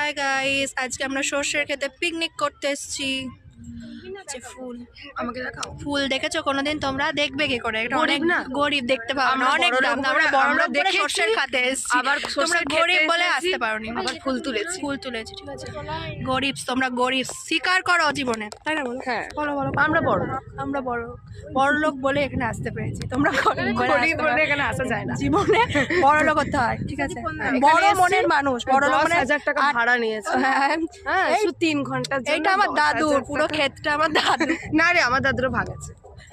Hi guys, আজকে আমরা সর্ষের খেতে পিকনিক করতে এসেছি। ফুল আমাকে দেখাও। ফুল দেখেছো কোনোদিন তোমরা? দেখবে কি করে? এটা অনেক না গরিব, দেখতে পাও না, অনেক দাম। আমরা বড় লোক বলে সর্ষের খেতে এসেছি, আবার তোমরা গরিব বলে আসতে পারোনি। আবার ফুল তুলেছি, ঠিক আছে। গরিব, তোমরা গরিব স্বীকার করো জীবনে, তাই না? বলো। হ্যাঁ বলো বলো। আমরা বড় লোক বলে এখানে আসতে পেরেছি, তোমরা গরিব বলে এখানে আসা যায় না। জীবনে বড় লোক হতে হয়, ঠিক আছে? বড় মনের মানুষ, বড় লোক। 10,000 টাকা ভাড়া নিয়েছে। হ্যাঁ, শুধু 3 ঘন্টার জন্য। এইটা আমার দাদুর, পুরো ক্ষেতটা আমার দাদু। না রে, আমার দাদুরও ভাগ আছে।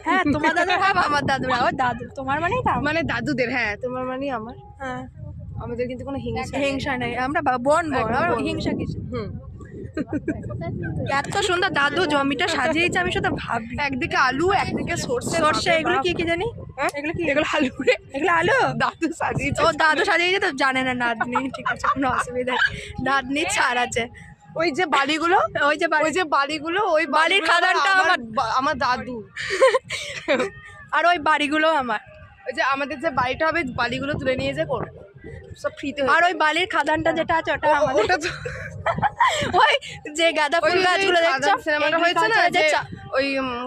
হ্যাঁ, তোমার দাদু ভাব, আমার দাদু ভাব। দাদু তোমার মানেই দাম, মানে দাদুদের। হ্যাঁ, তোমার মানে আমার। হ্যাঁ, আমাদের কিন্তু কোনো হিংসা নেই। আমরা বোন, হিংসা কিছু। এত সুন্দর দাদু জমিটা সাজিয়েছে, আমি শুধু ভাবি। একদিকে আলু, একদিকে সর্ষে, এগুলো কি জানি? এগুলো কি? এগুলো আলু রে। এগুলো আলু দাদু সাজিয়েছে। ও দাদু সাজিয়েছে তো জানে না নাতনি, ঠিক আছে, কোনো অসুবিধা নেই। নাতনি ছাড় আছে। ওই যে বাড়িগুলো, ওই বাড়ির খাদানটা আমার দাদু। আর ওই বাড়িগুলো আমার। ওই যে আমাদের যে বাড়িটা হবে, বাড়িগুলো তুলে নিয়ে যে করবে সব ফ্রিতে। আর ওই বালির খাদানটা যেটা আছে ওটা আমাদের। ওটা তো ওই যে গাঁদা ফুল গাছগুলো দেখছো, সিনেমাটা হয়েছে না, যে ওই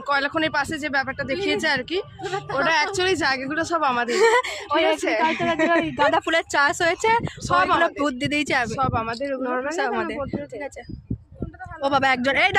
কয়লা খনির পাশে যে ব্যাপারটা দেখিয়েছে আর কি, ওটা অ্যাকচুয়ালি জায়গাগুলো সব আমাদের। ঠিক আছে, গাঁদা ফুলের চাষ হয়েছে, সব আমরা বুদ্ধি দিয়েছি, সব আমাদের, ঠিক আছে। ও বাবা একজন, এই